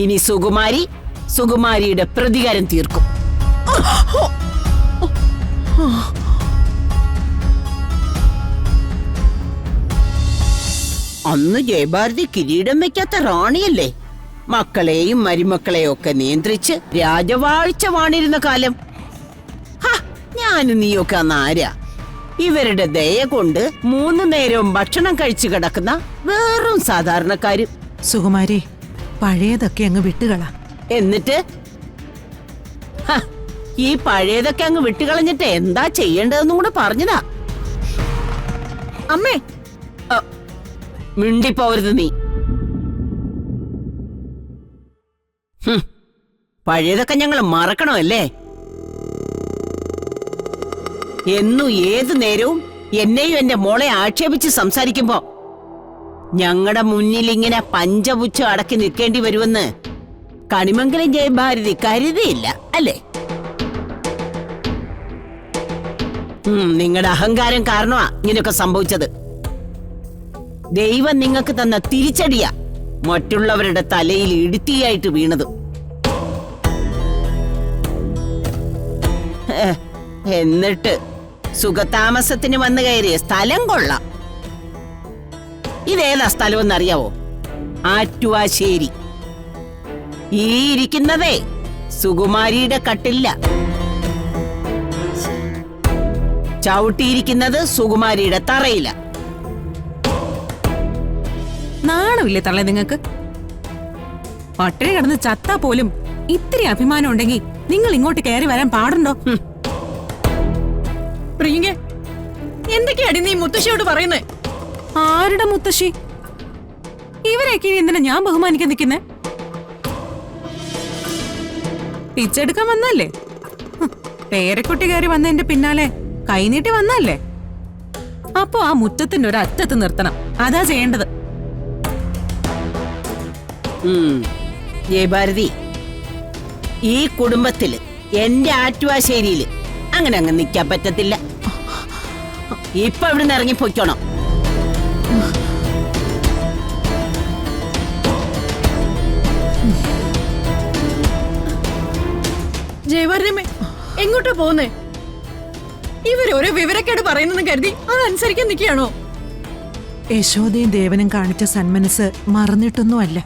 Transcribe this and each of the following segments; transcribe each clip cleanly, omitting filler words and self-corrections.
ഇനി സുകുമാരിയുടെ പ്രതികാരം തീർക്കും. അന്ന് ജയഭാരതി കിരീടം വെക്കാത്ത റാണിയല്ലേ? മക്കളെയും മരുമക്കളെയും ഒക്കെ നിയന്ത്രിച്ച് രാജവാഴ്ച വാണിരുന്ന കാലം. ഞാനും നീയൊക്കെ അന്ന് ആരാ? ഇവരുടെ ദയ കൊണ്ട് 3 നേരവും ഭക്ഷണം കഴിച്ചു കിടക്കുന്ന വെറും സാധാരണക്കാരും. സുകുമാരി, പഴയതൊക്കെ അങ്ങ് വിട്ടുകള. എന്നിട്ട് ഈ പഴയതൊക്കെ അങ്ങ് വിട്ടുകളഞ്ഞിട്ട് എന്താ ചെയ്യേണ്ടതെന്നും കൂടെ പറഞ്ഞതാ. അമ്മേ, മിണ്ടിപ്പോവരുത് നീ. പഴയതൊക്കെ ഞങ്ങൾ മറക്കണമല്ലേ? എന്നും ഏതു നേരവും എന്നെയും എന്റെ മോളെ ആക്ഷേപിച്ച് സംസാരിക്കുമ്പോ ഞങ്ങളുടെ മുന്നിൽ ഇങ്ങനെ പഞ്ചപുച്ഛം അടക്കി നിൽക്കേണ്ടി വരുമെന്ന് കണിമംഗലം ജയഭാരതി കരുതിയില്ല അല്ലേ? നിങ്ങളുടെ അഹങ്കാരം കാരണമാ ഇങ്ങനെയൊക്കെ സംഭവിച്ചത്. ദൈവം നിങ്ങൾക്ക് തന്ന തിരിച്ചടിയാ മറ്റുള്ളവരുടെ തലയിൽ ഇടുത്തിയായിട്ട് വീണത്. എന്നിട്ട് സുഖതാമസത്തിന് വന്നു കയറിയ സ്ഥലം കൊള്ളാം. ഇതേതാ സ്ഥലമെന്നറിയാവോ? ആറ്റുവാശ്ശേരി. ഈ ഇരിക്കുന്നതേ സുകുമാരിയുടെ കട്ടില്ല. ചവിട്ടിയിരിക്കുന്നത് സുകുമാരിയുടെ തറയില്ല. നാണമില്ലേ തള്ളേ നിങ്ങൾക്ക്? പട്ടിണി കിടന്ന് ചത്താ പോലും ഇത്തിരി അഭിമാനം ഉണ്ടെങ്കിൽ നിങ്ങൾ ഇങ്ങോട്ട് കയറി വരാൻ പാടുണ്ടോ? പ്രിയങ്കേ, എന്തൊക്കെയാടി നീ മുത്തശ്ശിയോട് പറയുന്നേ? ആരുടെ മുത്തശ്ശി? ഇവരെയൊക്കെ എന്തിനാ ഞാൻ ബഹുമാനിക്കാൻ നിൽക്കുന്നേ? പിച്ചെടുക്കാൻ വന്നല്ലേ? പേരക്കുട്ടി കയറി വന്നതിന്റെ പിന്നാലെ കൈനീട്ടി വന്നല്ലേ? അപ്പൊ ആ മുറ്റത്തിന്റെ ഒരു അറ്റത്ത് നിർത്തണം. അതാ ചെയ്യേണ്ടത്. ജയഭാരതി, ഈ കുടുംബത്തില് എന്റെ ആറ്റുവാശ്ശേരിയില് അങ്ങനെ അങ്ങ് നിൽക്കാൻ പറ്റത്തില്ല. ഇപ്പൊ ഇവിടുന്ന് ഇറങ്ങിപ്പോയിക്കോണം. ജയവർദ്ധമേ, എങ്ങോട്ടാ പോകുന്നേ? ഇവരോരോ വിവരക്കേട് പറയുന്നെന്ന് കരുതി അതനുസരിക്കാൻ നിൽക്കുകയാണോ? യശോദയും ദേവനും കാണിച്ച സന്മനസ് മറന്നിട്ടൊന്നുമല്ല.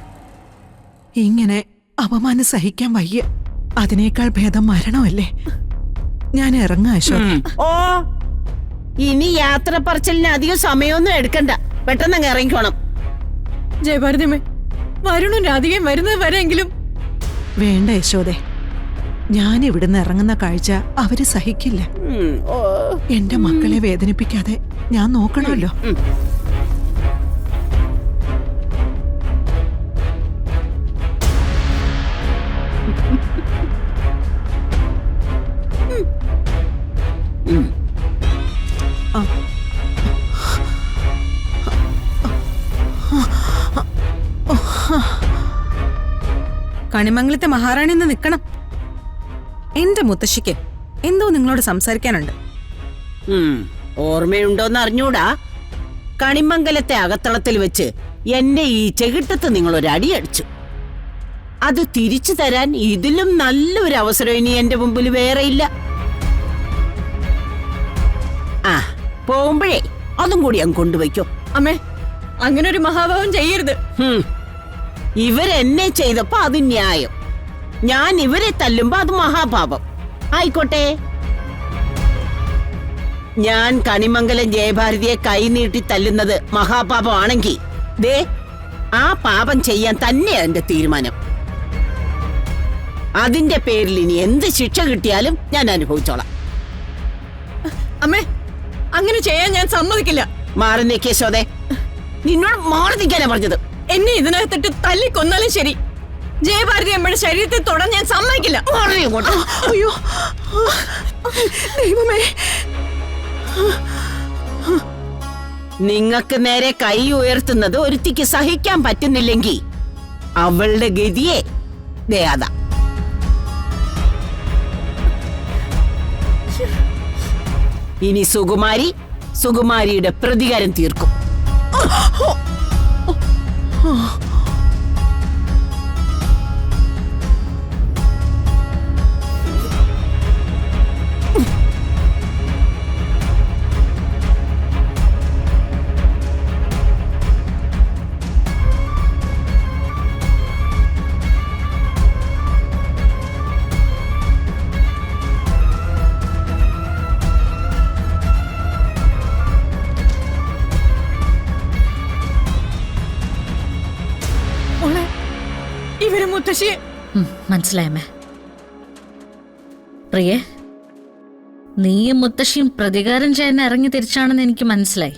ഇങ്ങനെ അപമാനം സഹിക്കാൻ വയ്യ. അതിനേക്കാൾ ഭേദം മരണമല്ലേ. ഞാൻ ഇറങ്ങാം യശോദ. ഓ, ഇനി യാത്ര പറച്ചിലിന് അധികം സമയമൊന്നും എടുക്കണ്ട. പെട്ടെന്ന് ഇറങ്ങിക്കോണം. ജയഭാരതിമേ, വരുണും രാധികയും വരുന്നത് വരെയെങ്കിലും. വേണ്ട യശോദേ, ഞാൻ ഇവിടുന്ന് ഇറങ്ങുന്ന കാഴ്ച അവര് സഹിക്കില്ല. എന്റെ മക്കളെ വേദനിപ്പിക്കാതെ ഞാൻ നോക്കണമല്ലോ. കണിമംഗലത്തെ മഹാറാണി എന്ന് നിൽക്കണം. എന്റെ മുത്തശ്ശിക്ക് എന്തോ നിങ്ങളോട് സംസാരിക്കാനുണ്ട്. ഓർമ്മയുണ്ടോന്ന് അറിഞ്ഞൂടാ. കണിമംഗലത്തെ അകത്തളത്തിൽ വെച്ച് എന്റെ ഈ ചെകിട്ടത്ത് നിങ്ങളൊരടി അടിച്ചു. അത് തിരിച്ചു തരാൻ ഇതിലും നല്ലൊരു അവസരം ഇനി എന്റെ മുമ്പിൽ വേറെയില്ല. പോകുമ്പോഴേ അതും കൂടി അങ്ങ് കൊണ്ടുവയ്ക്കോ. അമ്മേ, അങ്ങനെ ഒരു മഹാഭാവം ചെയ്യരുത്. ഇവരെന്നെ ചെയ്തപ്പോ അത് ന്യായം, ഞാൻ ഇവരെ തല്ലുമ്പോ അത് മഹാപാപം. ആയിക്കോട്ടെ. ഞാൻ കണിമംഗലം ജയഭാരതിയെ കൈനീട്ടി തല്ലുന്നത് മഹാപാപമാണെങ്കിൽ ദേ ആ പാപം ചെയ്യാൻ തന്നെയാ എന്റെ തീരുമാനം. അതിന്റെ പേരിൽ ഇനി എന്ത് ശിക്ഷ കിട്ടിയാലും ഞാൻ അനുഭവിച്ചോളാം. അമ്മേ, അങ്ങനെ ചെയ്യാൻ ഞാൻ സമ്മതിക്കില്ല. മാറി നിൽക്കേ യശോദേ. നിന്നോട് മാറി നിൽക്കാനാ പറഞ്ഞത്. എന്നെ ഇതിനകത്തിട്ട് തല്ലിക്കൊന്നാലും ശരി, ജയഭാരതി അമ്മയുടെ ശരീരത്തിൽ തൊടാൻ ഞാൻ സമ്മതിക്കില്ല. അയ്യോ ദൈവമേ, നിങ്ങൾക്ക് നേരെ കൈ ഉയർത്തുന്നത് ഒരുത്തിക്ക് സഹിക്കാൻ പറ്റുന്നില്ലെങ്കിൽ അവളുടെ ഗതിയെ ദേ അതാ. ഇനി സുകുമാരിയുടെ പ്രതികാരം തീർക്കും. ഇവര് മുത്തശ്ശിയെ മനസ്സിലായമ്മേ. പ്രിയേ, നീയും മുത്തശ്ശിയും പ്രതികാരം ചെയ്യാൻ ഇറങ്ങി തിരിച്ചാണെന്ന് എനിക്ക് മനസ്സിലായി.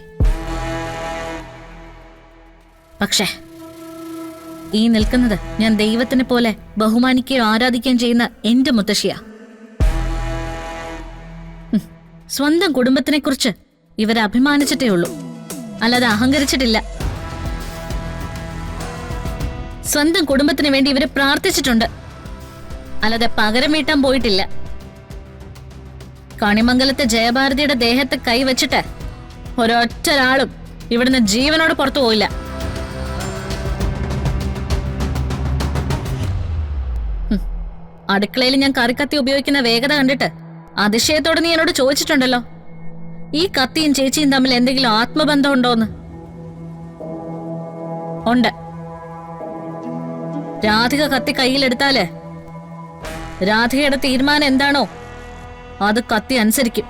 പക്ഷേ ഈ നിൽക്കുന്നത് ഞാൻ ദൈവത്തിനെ പോലെ ബഹുമാനിക്കുകയും ആരാധിക്കുകയും ചെയ്യുന്ന എന്റെ മുത്തശ്ശിയാ. സ്വന്തം കുടുംബത്തിനെ കുറിച്ച് ഇവരെ അഭിമാനിച്ചിട്ടേ ഉള്ളൂ, അല്ലാതെ അഹങ്കരിച്ചിട്ടില്ല. സ്വന്തം കുടുംബത്തിന് വേണ്ടി ഇവര് പ്രാർത്ഥിച്ചിട്ടുണ്ട്, അല്ലാതെ പകരം വീട്ടാൻ പോയിട്ടില്ല. കണിമംഗലത്തെ ജയഭാരതിയുടെ ദേഹത്ത് കൈവച്ചിട്ട് ഒരൊറ്റൊരാളും ഇവിടുന്ന് ജീവനോട് പുറത്തു പോയില്ല. അടുക്കളയിൽ ഞാൻ കറിക്കത്തി ഉപയോഗിക്കുന്ന വേഗത കണ്ടിട്ട് അതിശയത്തോടെ നീ എന്നോട് ചോദിച്ചിട്ടുണ്ടല്ലോ, ഈ കത്തിയും ചേച്ചിയും തമ്മിൽ എന്തെങ്കിലും ആത്മബന്ധം ഉണ്ടോന്ന്. ഉണ്ട്. രാധിക കത്തി കയ്യിലെടുത്താല് രാധികയുടെ തീരുമാനം എന്താണോ അത് കത്തി അനുസരിക്കും.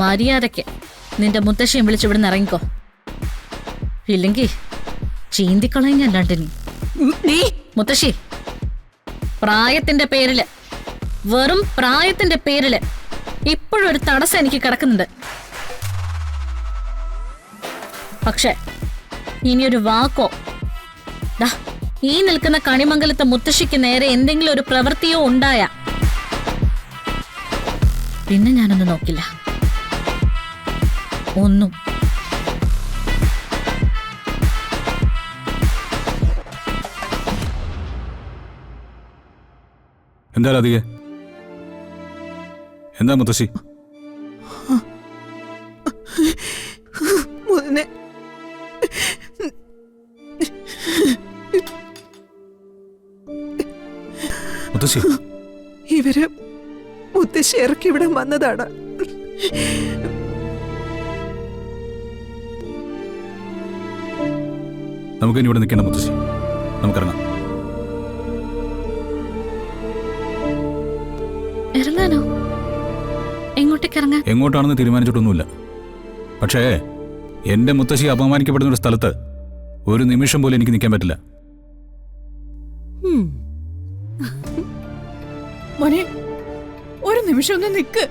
മര്യാദയ്ക്ക് നിന്റെ മുത്തശ്ശിയും വിളിച്ചിവിടുന്ന് ഇറങ്ങിക്കോ, ഇല്ലെങ്കിൽ ചീന്തിക്കളഞ്ഞല്ലാണ്ട് നീ. മുത്തശ്ശി, പ്രായത്തിന്റെ പേരില്, വെറും പ്രായത്തിന്റെ പേരില് ഇപ്പോഴും ഒരു തടസ്സം എനിക്ക് കിടക്കുന്നുണ്ട്. പക്ഷെ ഇനിയൊരു വാക്കോ ദാ ഈ നിൽക്കുന്ന കണിമംഗലത്തെ മുത്തശ്ശിക്ക് നേരെ എന്തെങ്കിലും ഒരു പ്രവൃത്തിയോ ഉണ്ടായ പിന്നെ ഞാനൊന്നും നോക്കില്ല, ഒന്നും. എന്താ രാധികേ? എന്താ മുത്തശ്ശി? മോനെ, മുത്തശ്ശി, ഇവര് മുത്തശ്ശി ഇറക്കി ഇവിടെ വന്നതാണ്. നമുക്കിനി ഇവിടെ നിൽക്കേണ്ട മുത്തശ്ശി, നമുക്കിറങ്ങാം. ഇറങ്ങാനോ? എങ്ങോട്ടേക്ക് ഇറങ്ങാൻ? എങ്ങോട്ടാണെന്ന് തീരുമാനിച്ചിട്ടൊന്നുമില്ല. പക്ഷേ എന്റെ മുത്തശ്ശി അപമാനിക്കപ്പെടുന്ന ഒരു സ്ഥലത്ത് ഒരു നിമിഷം പോലും എനിക്ക് നിൽക്കാൻ പറ്റില്ല. മോനെ, ഒരു നിമിഷം ഒന്ന് നിക്ക്.